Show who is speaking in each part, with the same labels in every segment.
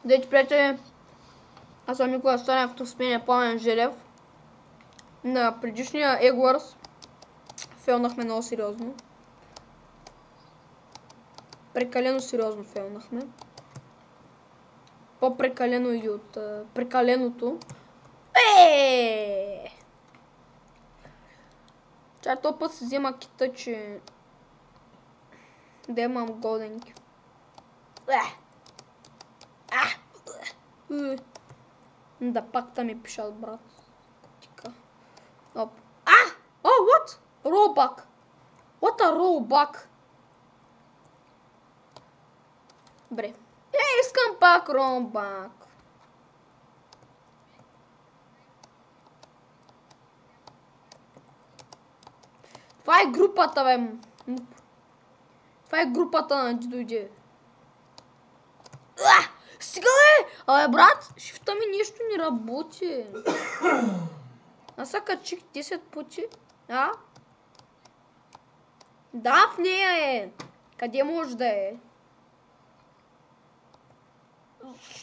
Speaker 1: Дайте, приятели, аз съм Никола Станев, тук сменя Пламен Желев. На предишния Egg Wars фейлнахме много сериозно. Прекалено сериозно фейлнахме. По-прекалено и от прекаленото. Чай този път си взема кита, че да имам голденки. Да пак там ми пишат, брат. Тика. Оп. What? Rollback. What a rollback? Добре. Искам пак rollback. Това е групата, бе. Това е групата на дойде. Стига, бе! Абе, брат, шифта ми нещо не работи. Аз сега качих 10 пъти. Да, в нея е. Къде може да е?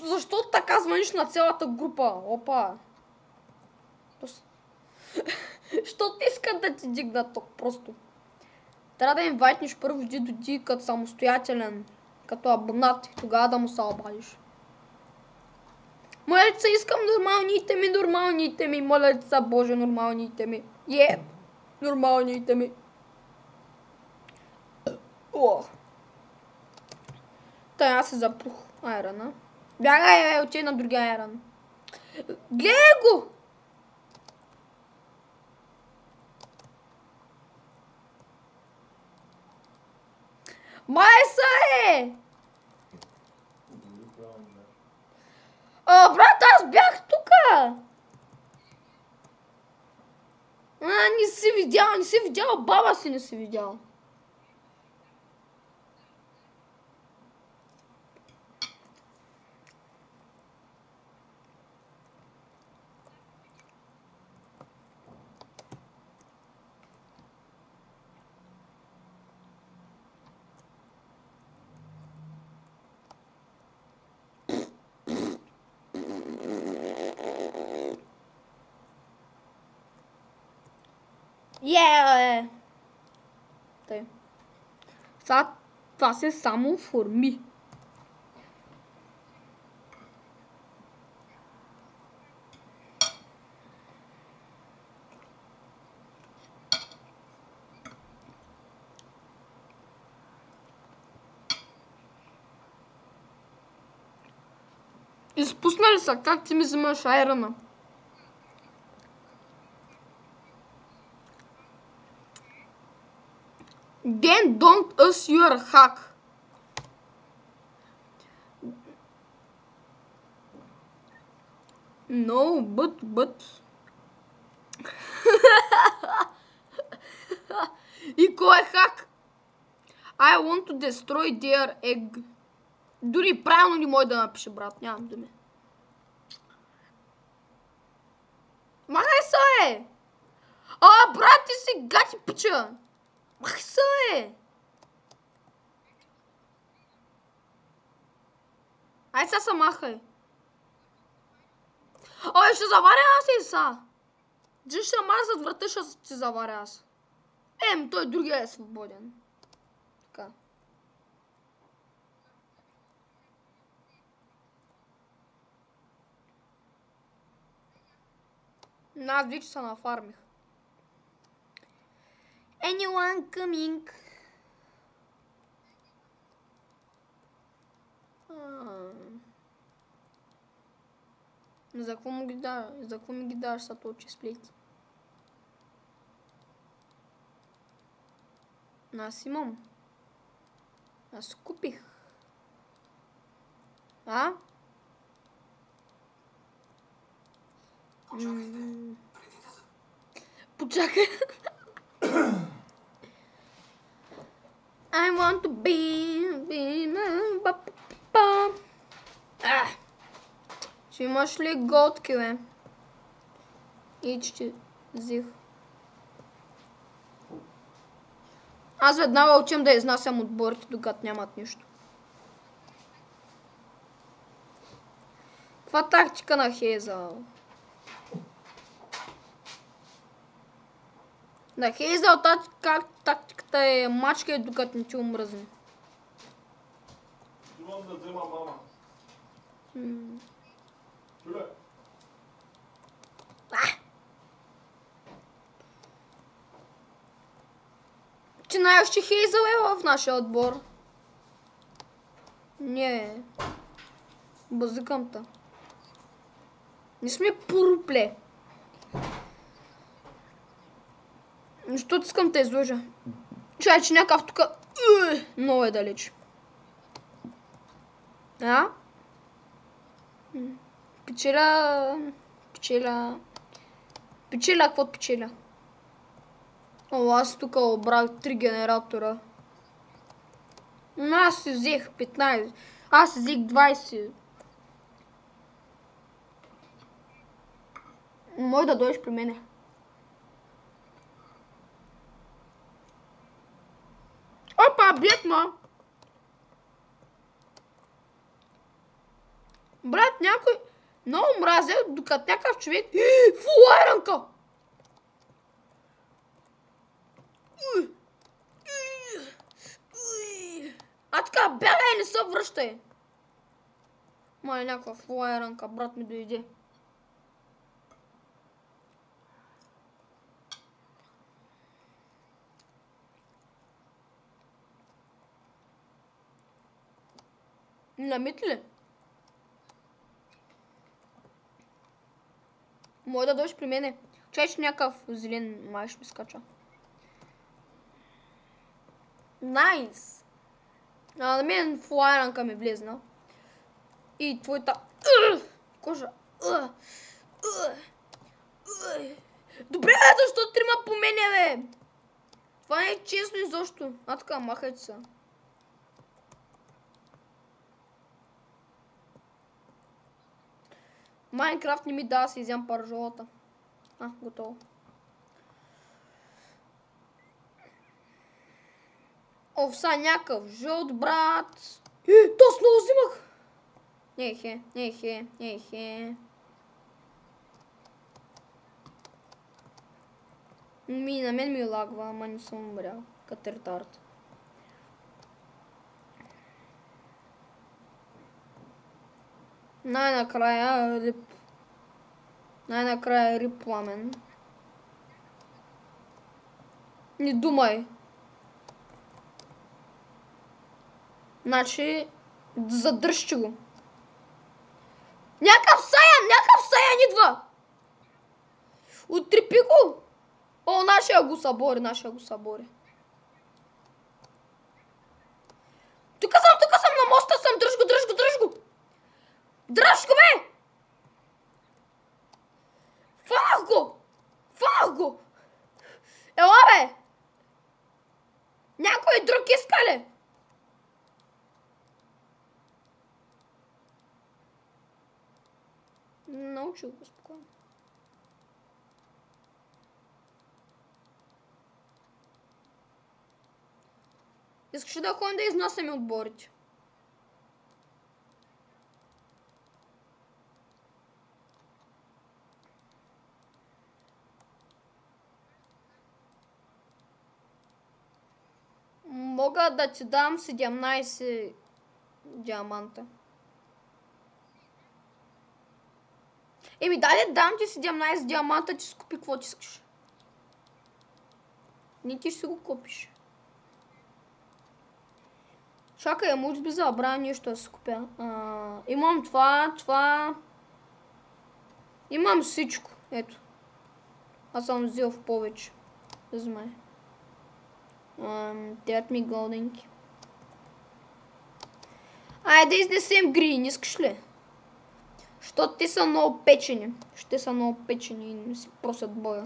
Speaker 1: Защо така звъниш на цялата група? Опа. Що ти искат да ти дигнат тук просто? Трябва да инвайтнеш първо Диди като самостоятелен, като абонат и тогава да му се обадиш. Моля деца, искам нормалните ми, моля деца, боже, нормалните ми. Нормалните ми. Та аз се запрух айрана. Бягай, отиде на другия айран. Гледай го! Майса е! Брат, аз бях тука! Не си видял, баба си не си видял. Тъй. Сега това се само форми. Изпусна ли са? Как ти ми взимаш айрана? Then don't us your hack. No, but. И кой е хак? I want to destroy their egg. Дори правилно не може да напише, брат. Нямам думи. Махай се, бе! Брат, ти си гати пича! Махай се, бе! Ай, сега се махай. Ще заваря аз и са. Джиш ще мазат врата, ще ти заваря аз. Той другия е свободен. Така. Аз вече се нафармих. Anyone coming? За какво ми ги даваш са този чесплейки? Аз имам. Аз купих. Почакай. I want to be Ще имаш ли готки, бе? И че ти взих. Аз веднага учим да изнасям отборите, докато нямат нищо. Каква тактика на Хейзъл? На Хейзъл тактиката е мачка докато не ти омръзне.
Speaker 2: Имам да взема мама. Чуле.
Speaker 1: Ти знаеш, че Хейзъл е в нашия отбор. Не. Базикамта. Не сме пурупле. Защото искам да изложа. Чай, че някакъв тук много е далеч. А? Печеля... Печеля, какво печеля? О, аз тук обрах 3 генератора. Но аз си взех 15. Аз си взех 20. Може да дойдеш при мене. Опа, блед ма! Брат, някой много мразя, докато някакъв човек... Фул айранка! А така, бягай, не се връщай! Мале, някаква фул айранка, брат ми дойде. Намит ли? Може да дойдеш при мене. Чай, че някакъв зелен май ще ми скача. Найс! На мен флайранка ми влезна. И твоята... Кожа. Добре, защо трима по мене, бе? Това не е честно изобщо. А така, махайте се. Майнкрафт не ми дава да си изям паржолата. Готово. Овса някакъв жълт, брат. То снова взимах. Нехе. На мен ми лагва, ама не съм умрял. Като ретард. Най-накрая рип пламен. Не думай. Значи, задръжте го. Някакъв Саян идва! Отрипи го! О, нашия го събори. Тук съм, на моста съм, дръж го! Дръж го, бе! Фанах го! Ела, бе! Някой друг иска ли? Научил го спокойно. Искаш да ходим да изнасяме отборите? Мога да ти дам 17 диаманта. Еми, дай дам ти 17 диаманта, ти си купи какво ти искаш. Не ти ще си го купиш. Чакай, може би забравя нещо да си купя. Имам това. Имам всичко. Ето. Аз съм взел в повече. Взмай. 9 ми голденки. Айде изнесем грин, искаш ли? Защото те са много печени. Ще са много печени и не си просят боя.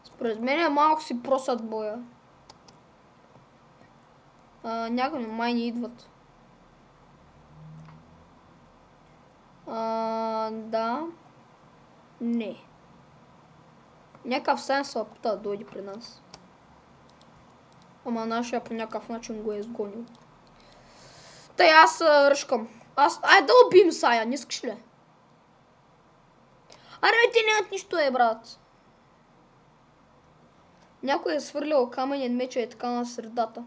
Speaker 1: Според мен малко си просят боя. Някои май не идват. Да. Не. Някакъв Саян се опита да дойде при нас. Ама нашия по някакъв начин го е изгонил. Тъй аз ръшкам. Ай да убием Сая, не искаш ли? Аре, ти нямат нищо брат. Някой е свърлял каменен меч и така на средата.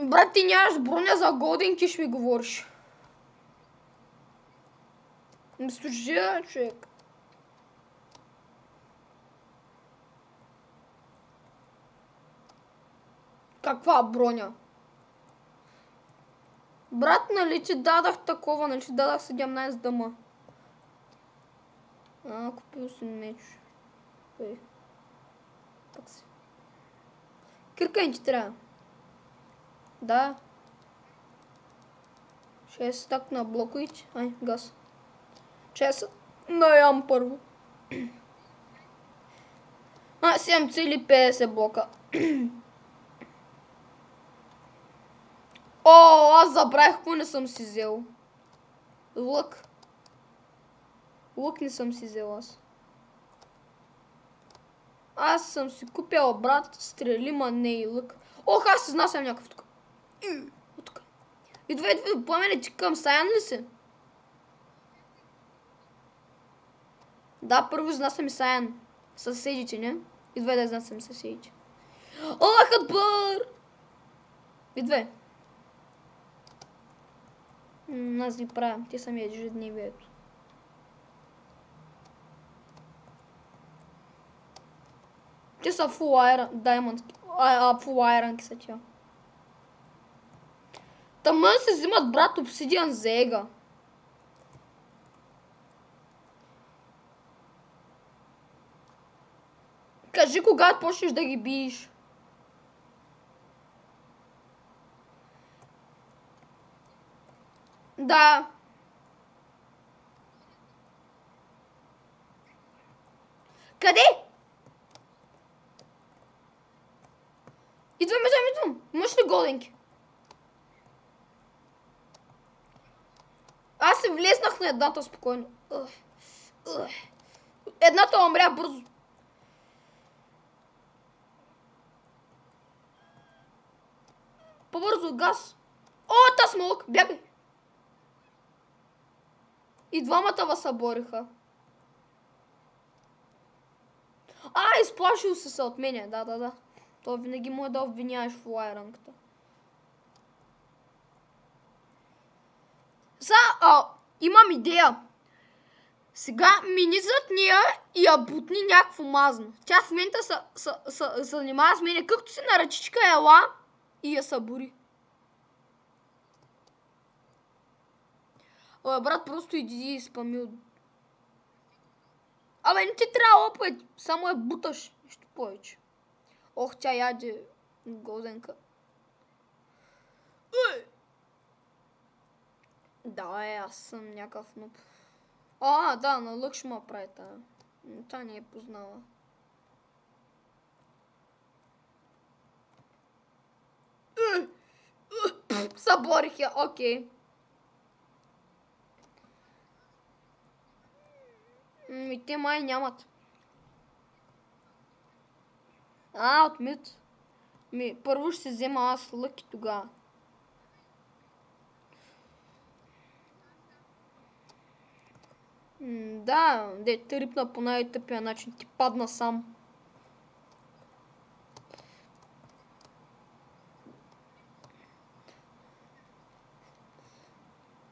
Speaker 1: Брат, ти нямаш броня за голденки, ще ми говориш. Не служи, човек. Каква броня? Брат, нали ти дадах такова, нали ти дадах 17 дъма. Купил си меч. Пак си. Кирка не ти трябва. Да. Ще се стакна блоковите. Ай, газ. Ще се наям първо. 7,50 блока. О, аз забравих какво не съм си взел. Лък. Лък не съм си взел аз. Аз съм си купил, брат, стрели, ма не и лък. Ох, аз изнасям някакъв тук. Тук. Идва, пламене, ти към Саян ли си? Да, първо изнасям и Саян. Съседите, не? Идва да изнасям съседите. Аллах Акбар! Идва. Аз ви правя, те са ми ежедневието. Те са full iron, diamond, full iron са тя. Тъмън се взимат, брат, обсидиан за ега. Кажи кога почнеш да ги биеш. Да. Къде? Идвам. Имаш ли голденки? Аз се влезнах на едната спокойно. Едната умря бързо. По-бързо, газ. О, та смолък, бягай. И двамата възсъбориха. Изплашил се от мене, да. То винаги му е да обвиняваш в лайранката. Имам идея. Сега мини зад нея и я бутни някакво мазно. Тя в момента се занимава с мене, както си на ръчичка ела и я събори. Брат, просто иди и спами. Не ти трябва опит, само я буташ, нищо повече. Ох, тя яде голденка. Да, аз съм някакъв нуп. Да, на лък ще ма прави тая. Та не е познала. Съборих я, окей. Те май нямат. От мид. Първо ще се взема аз лък и тогава. Да, те рипна по най-тъпия начин. Ти падна сам.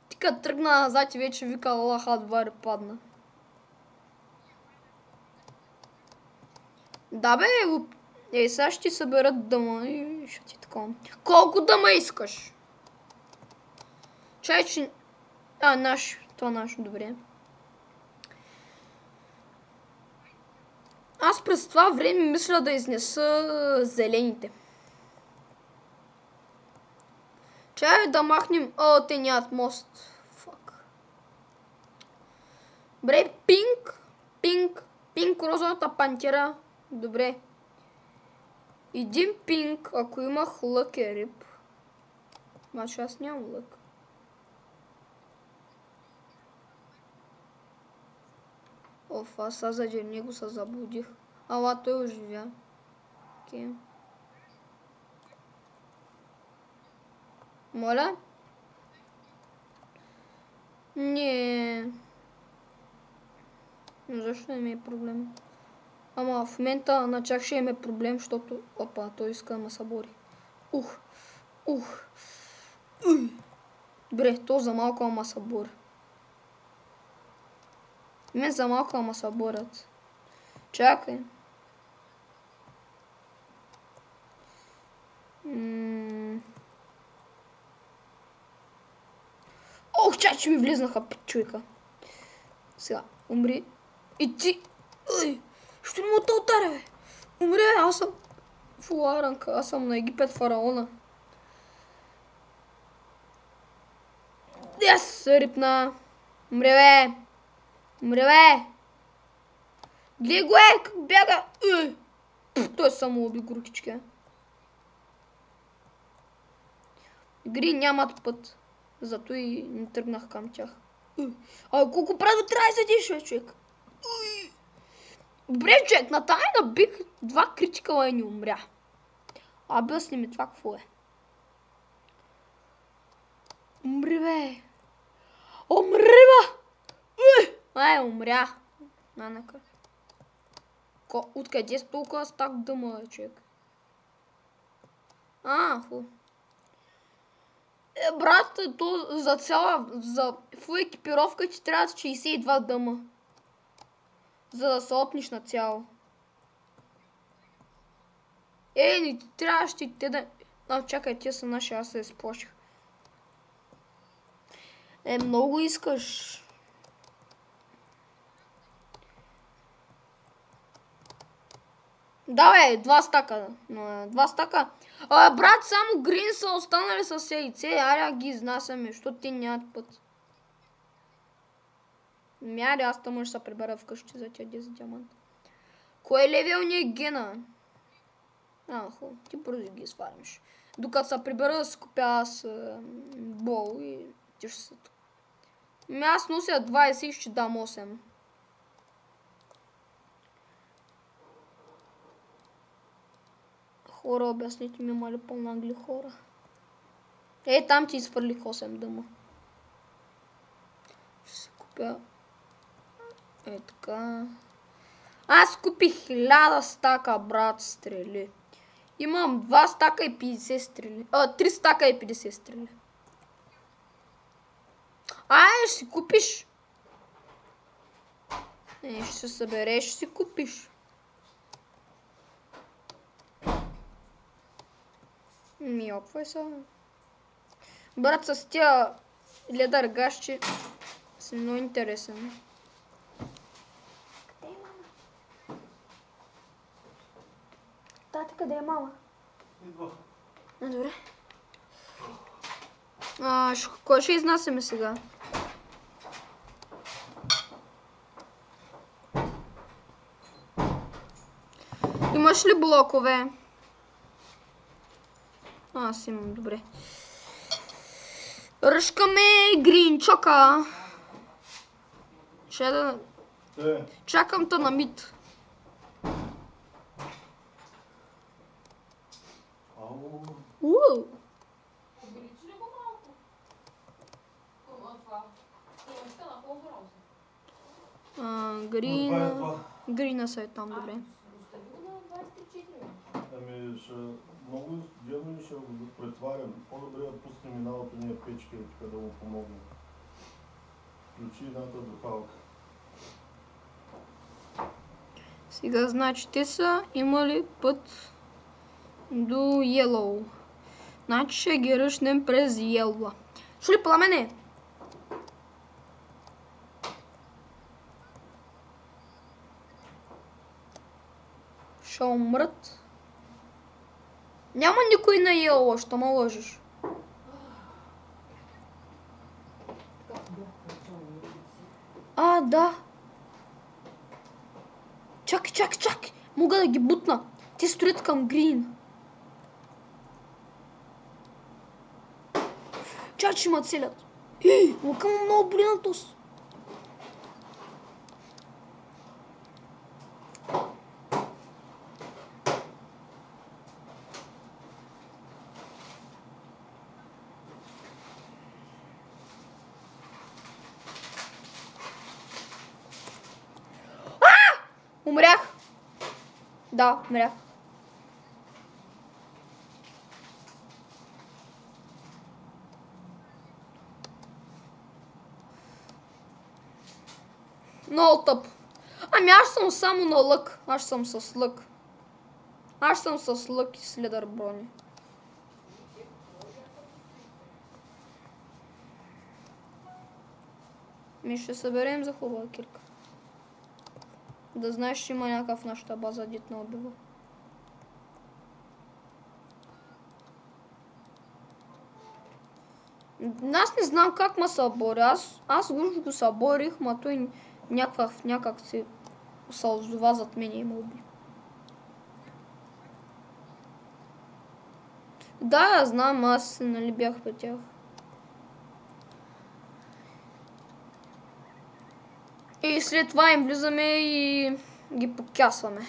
Speaker 1: Ти като тръгна назад и вече вика Аллах Акбар и падна. Да бе, сега ще ти съберат дъма и ще ти така. Колко дъма искаш? Чай, че... това наш, добре. Аз през това време мисля да изнеса зелените. Чай да махнем... те нямат мост. Фак. Добре, пинк, розовата пантера. Добре. Един пинк, ако имах лък е риб. Значи аз нямам лък. Аз заради него се заблудих. Ала той оживя. Окей. Моля? Не. Защо не ми е проблем? Ама в момента на чак ще имаме проблем, защото... Опа, той иска да ме събори. Ух. Добре, то за малко ама събори. Мен за малко ама съборят. Чакай. Ох, чак, че ми влезнаха 5 човека. Сега, умри. И ти... Ой, що не му те ударя, бе? Умри, бе, аз съм... Фуларанка, аз съм на Египет фараона. Yes, рипна. Умри, бе. Умри, бе. Гледай го, как бяга. Той само уби горкички. Игри нямат път. Зато и не тръгнах към тях. Колко правда трябва да седиш, човек? Добре, човек, на тая набих 2 критикала и не умря. Обясни ми това какво е. Умри, бе. Умри, бе. Умря. Нанака. Откъде с толкова стак дъма, човек? Ху. Брат, то за цяла, за фул екипировка ти трябва 62 дъма. За да се опниш на цяло. Не ти трябваше те да... Чакай, тия са наши, аз се изплаших. Много искаш. Да, бе, 2 стака. 2 стака. Брат, само грин са останали с яйце. Аре, ги изнасяме, защото те нямат път. Аре, аз там ще се прибера вкъщи за тя 10 диаманта. Кой левел ни е гена? Хубаво, ти бързо ги сваримш. Докато се прибера да си купя аз бол и ти ще са тук. Аз нося 20 и ще дам 8. Хора, обясните ми, мали по-нагли хора. Там ти изфърлих 8 дъма. Ще си купя... така. Аз купих 1000 стака, брат, стрели. Имам 2 стака и 50 стрели. 3 стака и 50 стрели. Ще си купиш. Ще се събереш, ще си купиш. Опвай са. Брат, с тия ледър гащи са много интересен. Тати, къде е мама?
Speaker 2: Идва.
Speaker 1: Добре. Кой ще изнасяме сега? Имаш ли блокове? Аз имам, добре. Ръшкаме гринчока. Ще да... Чакам те на мид.
Speaker 3: Увеличи ли го малко? Това. Стойността на по-здраво.
Speaker 1: Грина са е там, добре.
Speaker 3: Остави го на 23-4.
Speaker 2: Много изгодно ще го претварям. По-добре да пуснем миналото ние печка и така да му помогнем. Включи едната духалка.
Speaker 1: Сега, значи, те са имали път до Yellow. Значи ще ги ръшнем през Yellow. Шо ли пламене? Ще умрат. Няма никой на Yellow, ще ме лъжиш. Да. Чакай. Мога да ги бутна. Те строят към Грин. Чакай, че ме целят. Лука му много боли на тос. Умрях. Да, умрях. Много тъп. Ами аз съм само на лък. Аз съм с лък. Аз съм с лък и следър брони. Ми ще съберем за хубава кирка. Да знаеш, че има някакъв в нашата база, дит на убива. Аз не знам как ма събори. Аз го съборих, ма той някак се озова зад мен и ме уби. Да, я знам, аз нали бях при тях. И след това им влизаме и ги покясваме.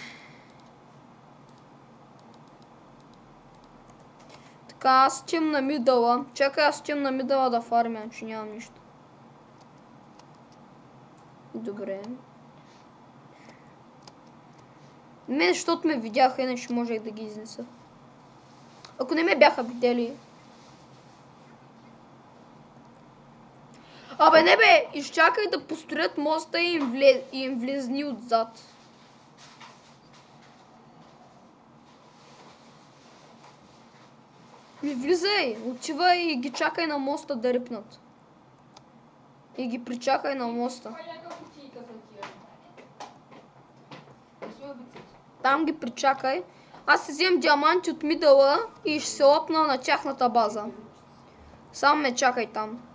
Speaker 1: Така, аз стим на мидъла. Чакай, аз стим на мидъла да фармя, че нямам нищо. Добре. Не, защото ме видяха, иначе можех да ги изнеса. Ако не ме бяха видели. Абе не бе, изчакай да построят моста и им влезни отзад. Ми влизай, отивай и ги чакай на моста да рипнат. И ги причакай на моста. Там ги причакай. Аз си взем диаманти от мидъла и ще се лопна на тяхната база. Сам ме чакай там.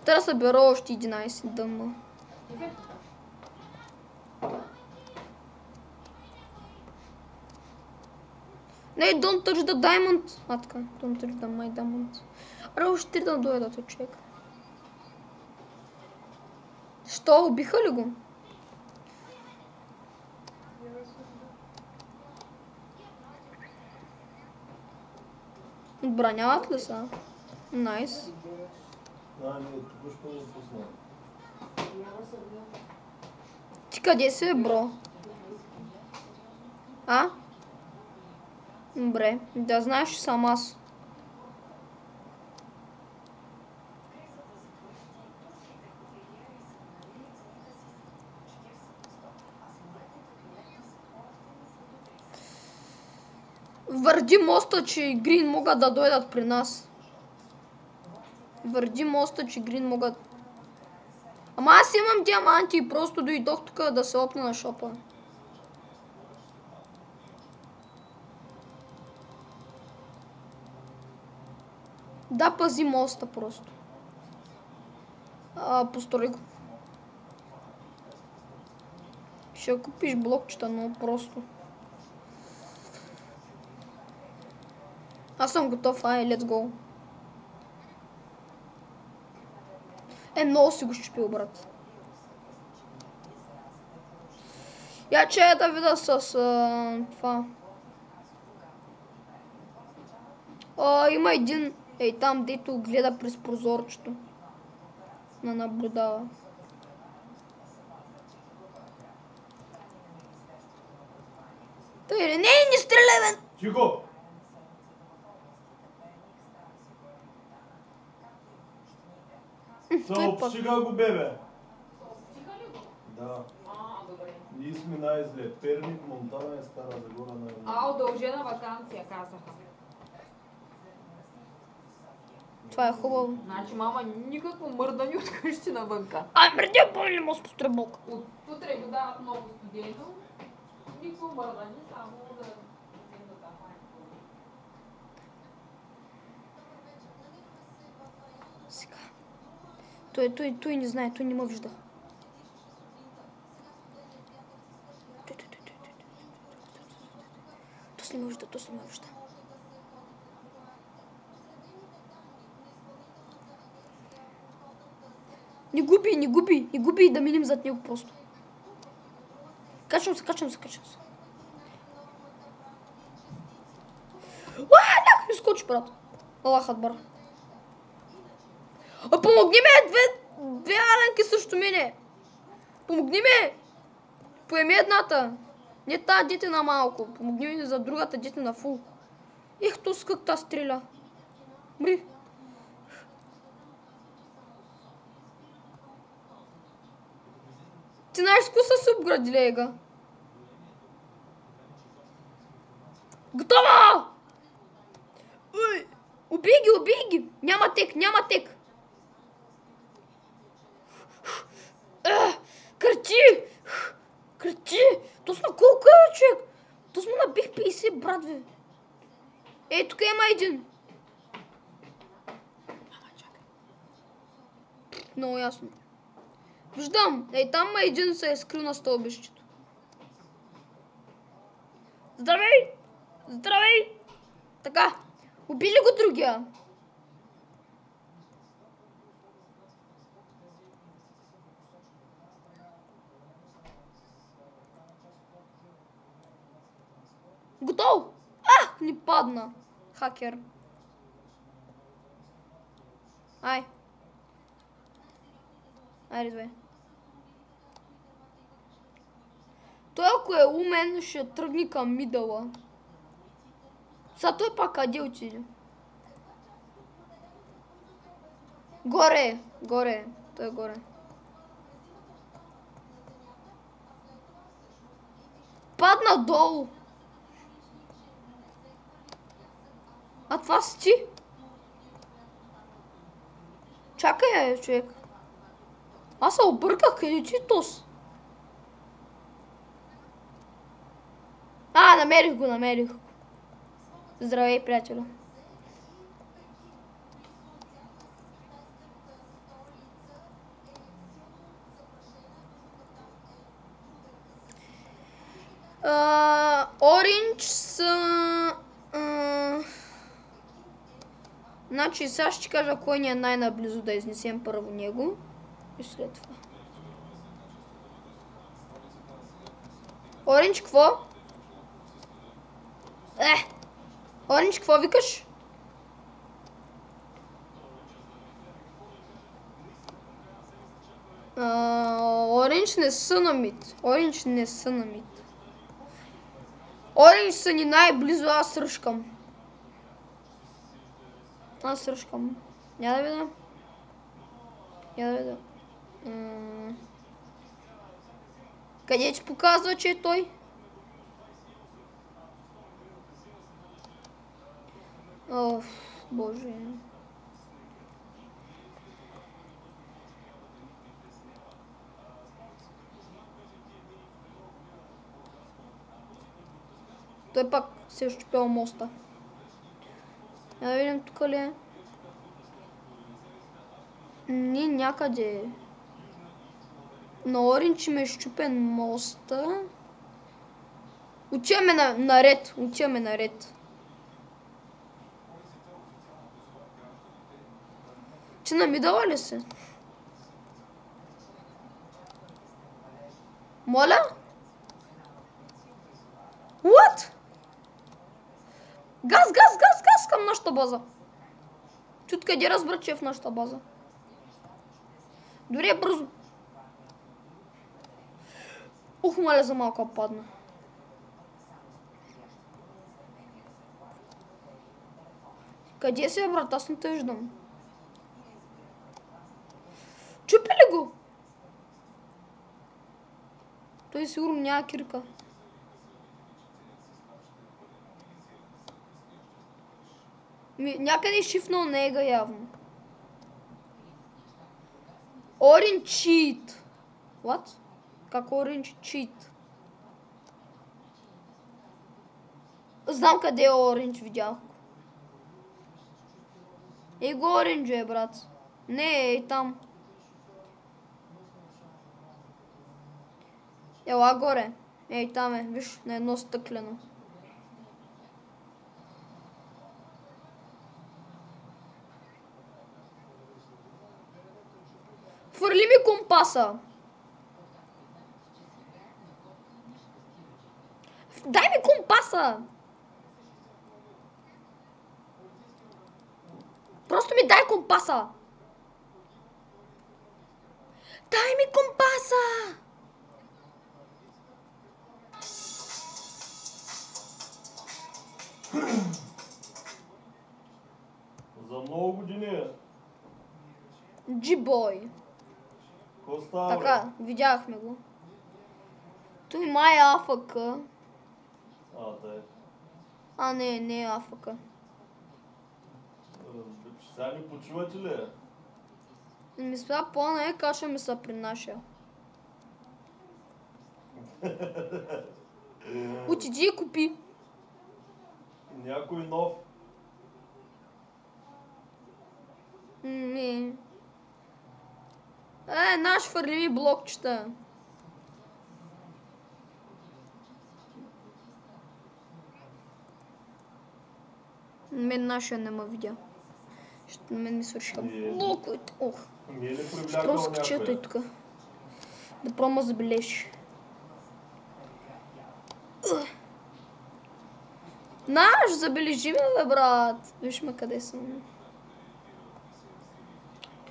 Speaker 1: Трябва да събера още 11 дъмна. Не, don't touch the diamond. А така, don't touch the my diamond. Аре, още 3 да дойдат от човек. Що, убиха ли го? Отбраняват ли са? Найс.
Speaker 2: Да, не, току-що го пуснах.
Speaker 1: Ти къде си, бро? А? Добре, да знаеш, че съм аз. Върди моста, че Грин могат да дойдат при нас. Върди моста, че Грин могат... Ама аз имам диаманти и просто дойдох тук да се опна на шопа. Да, пази моста просто. Построй го. Ще купиш блокчета, но просто. Аз съм готов, let's go. Много си го щупил, брат. Я че да видя с това. Има един, там, дето гледа през прозорчето. Наблюдава. Той не стреляй, бе!
Speaker 2: Тихо! Съобщиха го, бебе! Да.
Speaker 3: Добре.
Speaker 2: Ние сме най-зле. Перник, Монтана и Стара Загора на...
Speaker 3: Удължена ваканция, казаха.
Speaker 1: Това е хубаво.
Speaker 3: Значи, мама, никакво мърдане от къщи навънка.
Speaker 1: Мърдя, не мога с постребок.
Speaker 3: От утре го дават много студено. Никакво мърдане, само да взем да там
Speaker 1: Сега. Той не знае, той не ме вижда. Той не ме вижда, той не ме вижда. Не губи да минем зад него просто. Качвам се. Някой изкочи, брат. Аллах Акбар. Помогни ме! Две аленки срещу мене! Помогни ме! Поеми едната. Не тази детина малко. Помогни ми за другата детина фул. Ех, то с как та стреля. Мри. Ти знаеш с коса се обградили, ега? Готово! Убей ги! Няма тек! Кръчи! То сме колко е, човек? То сме на бих 50, брат, бе. Ей, тук има един. Много ясно. Виждам. Ей, там един се е скрил на стълбището. Здравей! Така. Убили го другия. Готово! Ни падна. Хакер. Айде, две. Той ако е умен, ще тръгне към мидъла. Сега той пак къде отиде? Горе. Той е горе. Падна долу. А това си ти? Чакай, човек. Аз се обърках, къде ти тос? Намерих го. Здравей, приятеля. Оранж са... Значи сега ще кажа кой ни е най-наблизо да изнесем първо него. И след това. Оранж, какво? Оранж, какво викаш? Оранж не са на мид. Оранж са ни най-близо, аз ръшкам. Я да видя. Къде ти показва, че е той? Боже. Той пак се е щупил моста. Я да видим тук ли е. Някъде. На Оранж ме е щупен моста. Отиваме наред. Ти намидала ли се? Моля? What? Газ към нашата база. Чут къде разбра, че е в нашата база. Дори е бързо. Моля, за малко падна. Къде си, брат? Аз не те виждам. Чупи ли го? Той сигурно няма кирка. Някъде е шифнал нега явно. Orange cheat. What? Как Orange cheat? Знам къде е Orange, видях. Ей го Orange е, брат. Не, ей там. Ела горе. Ей там е, виж, на едно стъклено. Хвърли ми компаса. Дай ми компаса. Просто ми дай компаса. Дай ми компаса.
Speaker 2: За много години.
Speaker 1: G-Boy.
Speaker 2: Какво става,
Speaker 1: Така, видяхме го. Той май е АФК.
Speaker 2: бре? Да е.
Speaker 1: А, не е АФК.
Speaker 2: Сега не почувате ли?
Speaker 1: Мисля, плана е каша ми се принаша. Отиди и купи.
Speaker 2: Някой нов.
Speaker 1: Не. Наш фърли ми блокчета. Мен нашия не ме видя. Мен ми свършиха блоковете. Ох.
Speaker 2: Не е ли
Speaker 1: Ще
Speaker 2: привлякал
Speaker 1: троска чето и
Speaker 2: някой?
Speaker 1: тук. Да прома забележиш. Наш, забележи ме, бе, брат. Виж ме къде съм.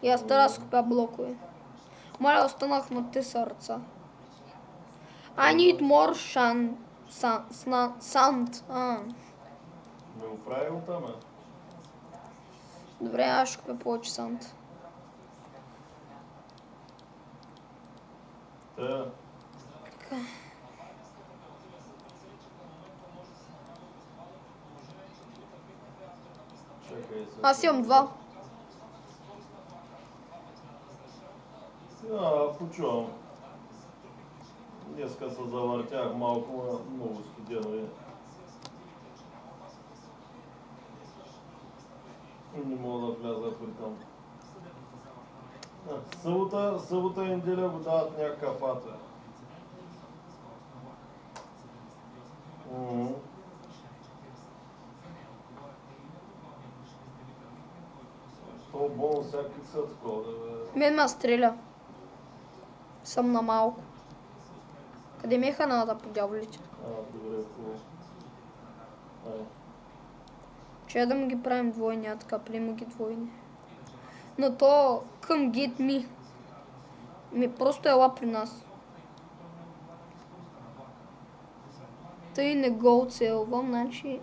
Speaker 1: И аз трябва да скупя блокове. Моля, останах на те сърца. I need more sand.
Speaker 2: Не го прави от там,
Speaker 1: Добре, аз ще купя повече санд.
Speaker 2: Те. Чакай се.
Speaker 1: Аз имам два.
Speaker 2: Почувам. Днеска се завъртях малко, много студено е. Не мога да вляза при там. Събота и неделя го дават някакъв ад, бе. То бонус всякакви са такова, бе.
Speaker 1: Мен ме стреля. Съм на малко. Къде ми е ханата по дяволите?
Speaker 2: Добре, хубаво. Ай.
Speaker 1: Че да му ги правим двойни, а така приема ги двойни. Но то come get me. Просто ела при нас. Тъй не го оцелвам, значи...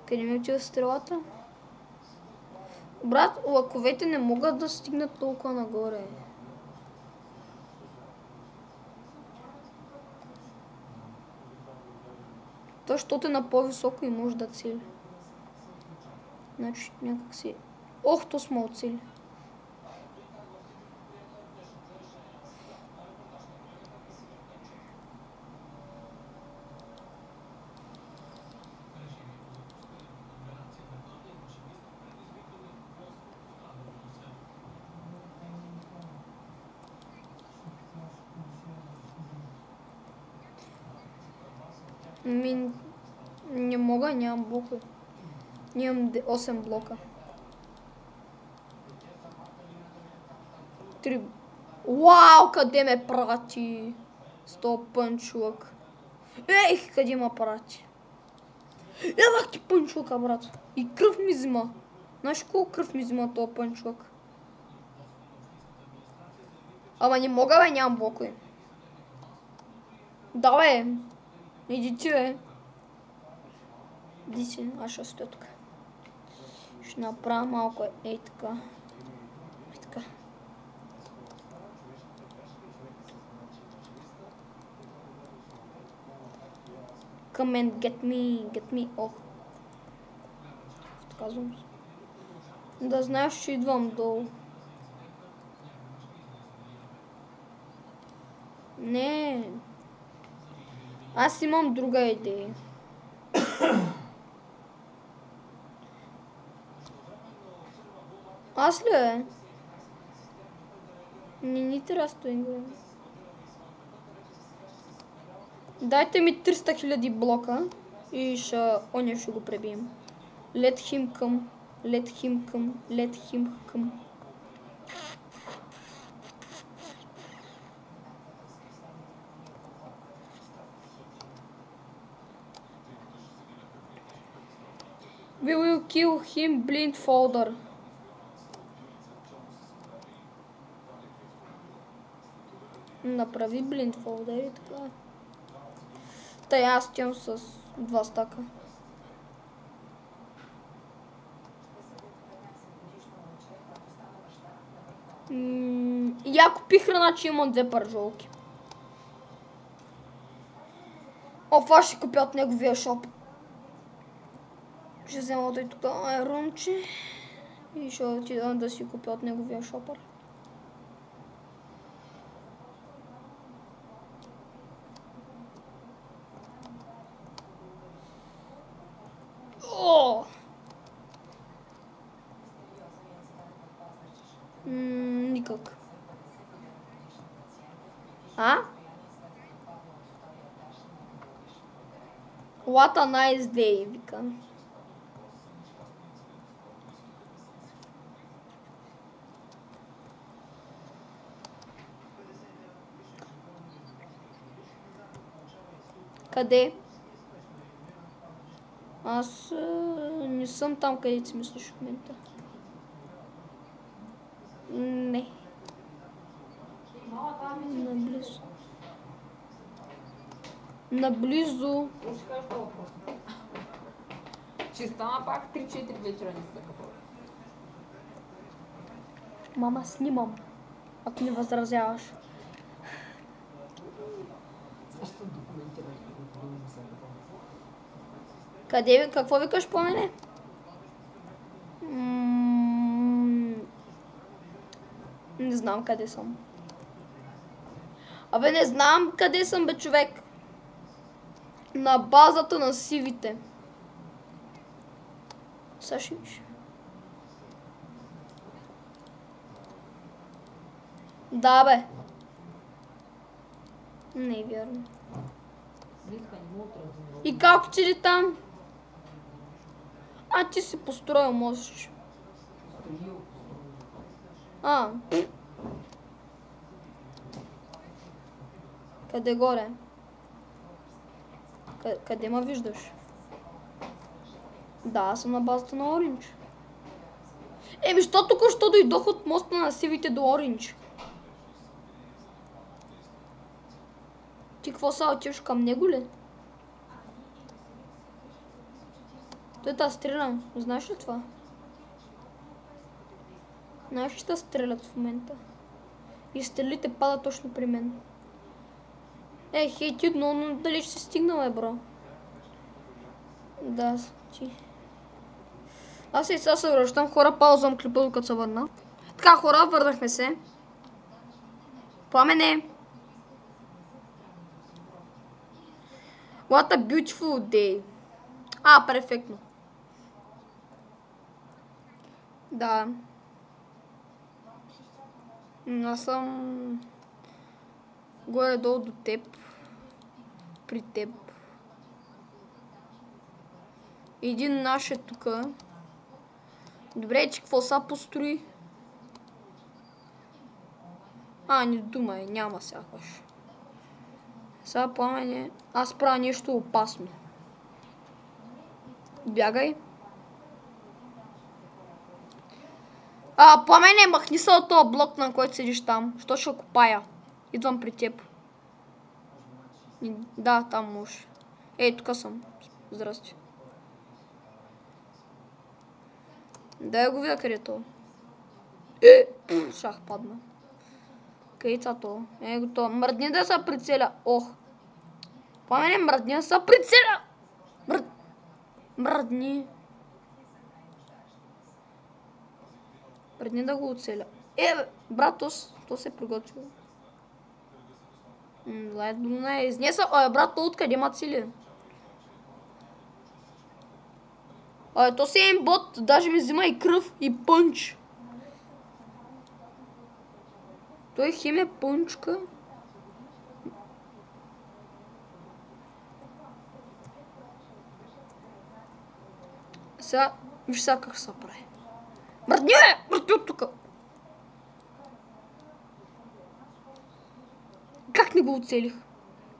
Speaker 1: Къде ми отива стрелата? Брат, лаковете не могат да стигнат толкова нагоре. То, защото е на по-високо и може да цели. Значи някак си... Ох, то сме оцели. Не мога, нямам блокове. Нямам 8 блока. 3. Вау, къде ме прати? С този пънчук. Ех, къде ме прати? Евах ти пънчука, брат. И кръв ми взима. Знаеш колко кръв ми взима този пънчук? Ама не мога, бе, нямам блокове. Да, бе. Иди ти, бе. Иди си, аз ще стоя тук. Ще направя малко ей така. Ей така. Come and get me. Ох. Отказвам се. Да знаеш, че идвам долу. Не. Аз имам друга идея. Аз ли е? Не ни трябва стоим. Дайте ми 300 000 блока и оня ще го пребием. Let him come. We will kill him blindfolder. Направи блиндфолдер и така. Тъй аз стям с 2 стака. Я купих храна, че имам 2 пържолки. Това ще купя от неговия шоп. Ще взема той тук румче и ще отида да си купя от неговия шопър. О! Никак. А? What a nice day, вика. Къде? Аз не съм там, където си мислиш в момента. Не. Наблизо. Наблизо.
Speaker 3: Ще кажа това въпрос. Ще стана пак 3-4 вечера не са капал.
Speaker 1: Мама, снимам. Ако не възразяваш.
Speaker 3: Защо документираш да не са капал?
Speaker 1: Къде? Какво викаш по мене? Не знам къде съм. Абе, не знам къде съм, бе, човек. На базата на сивите. Сашиш. Да, бе. Не е вярно. И как отиде там? А, ти си построил, можеш. А. Къде горе? Къде ме виждаш? Да, аз съм на базата на Ориндж. Еми, що току-що дойдох от моста на сивите до Ориндж? Ти какво са отиваш към него ли? Той та стреля. Знаеш ли това? Знаеш, че те стрелят в момента. И стрелите падат точно при мен. Хей, но дали ще си стигнал, бро? Да, ти. Аз и сега се връщам. Хора, паузам клипа, докато се върна. Така, хора, върнахме се. Пламене! What a beautiful day. Перфектно. Да. Аз съм горе-долу до теб. При теб. Един наш е тука. Добре, че какво са построи? Не думай, няма сякаш. Сега Пламене, аз правя нещо опасно. Бягай. Пламене, махни се от този блок, на който седиш там. Що ще копая? Идвам при теб. Да, там може. Ей, тук съм. Здрасти. Дай го видя където. Шах падна. Къде са то? Готово. Мръдни да се прицеля. Ох. Пламене, мръдни да се прицеля. Мръдни. Мръдни да го оцеля. Брат, то се е приготвил. Не, изнеса. Брат, то откъде има цели? То си е бот, даже ми взима и кръв, и пънч. Той хем е пънчка. Сега, виж сега как се прави. Мръдни, мръдни от тука. Как не го оцелих?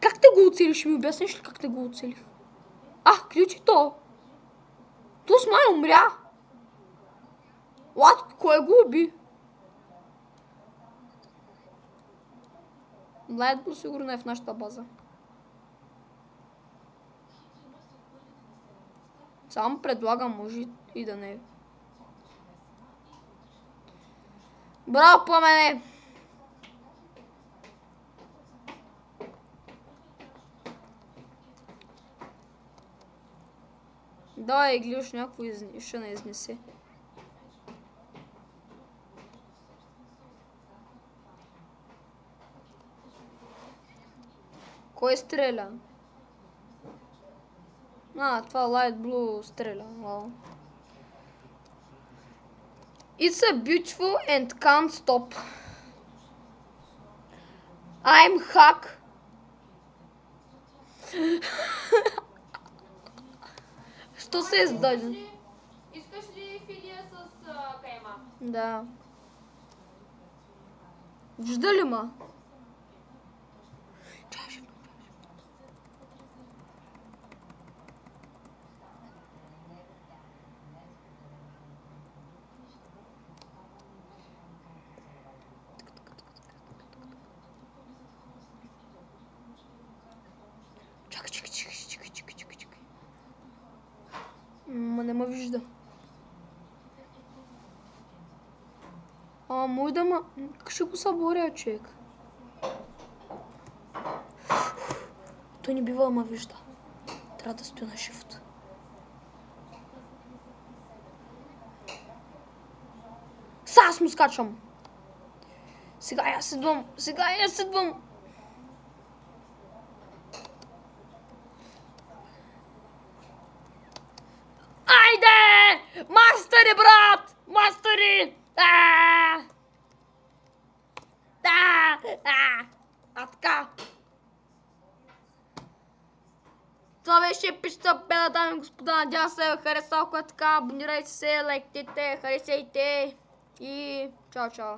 Speaker 1: Как те го оцелиш? Ще ми обясниш ли как те го оцелих? Ключи то. То с май умря. Кой го уби? Младо сигурно е в нашата база. Само предлагам, може и да не е. Браво, Пламене! Давай, Глюш, някакво ще не изнесе. Кой стреля? Това Light Blue стреля. Wow. It's a beautiful and can't stop. I'm hack. Що се издаде?
Speaker 3: Искаш ли филия с кайма?
Speaker 1: Да. Вижда ли ма? Чакай. Ма не ме вижда. Мой да ма... Как ще го съборя, човек? Той не бива да ме вижда. Трябва да стоя на shift. Аз му скачам. Сега я седвам. Айде! Мастери, брат! Мастери! Така. Това беше епичната беда, дами и господа. Надявам се ви хареса, ако е така. Абонирайте се, лайкайте, харесайте и чао.